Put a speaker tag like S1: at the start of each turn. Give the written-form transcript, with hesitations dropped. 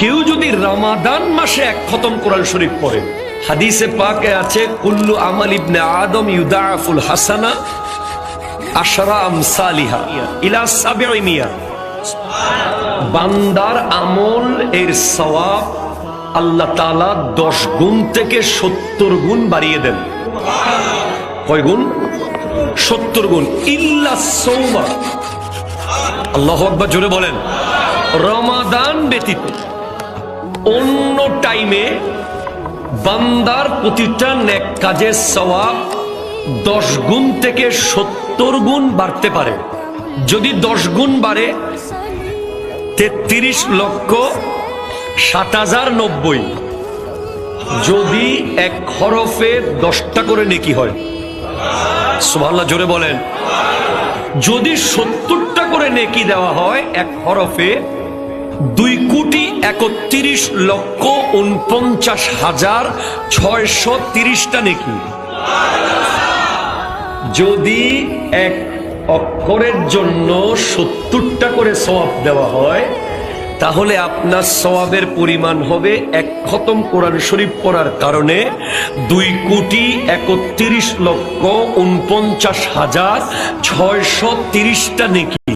S1: কেউ যদি রমাদান মাসে এক খতম কোরআন শরীফ পড়ে, হাদিসে পাকে আছে কুল্লু আমাল ইবনে আদম ইউদাফুল হাসানা আশরা আমসালিহা ইলা 700। বান্দার আমল এর সওয়াব আল্লাহ তাআলা 10 গুণ থেকে 70 গুণ বাড়িয়ে দেন। কয় গুণ? 70 গুণ। ইল্লা সাওমা, আল্লাহু আকবার, জোরে বলেন। রমাদান ব্যতীত অন্য টাইমে বান্দার প্রতিটা নেক কাজের সওয়াব 10 গুণ থেকে 70 গুণ বাড়তে পারে। যদি 10 গুণ বাড়ে 33,07,090। যদি এক হরফে 10টা করে নেকি হয়, সুবহানাল্লাহ, জোরে বলেন। যদি 70টা করে নেকি দেওয়া হয় এক হরফে, 2,31,49,630টা নেকি। যদি এক অক্ষরের জন্য 70টা করে সওয়াব দেওয়া হয়, তাহলে আপনার সওয়াবের পরিমাণ হবে এক খতম কোরআন শরীফ পড়ার কারণে 2,31,49,630টা নেকি।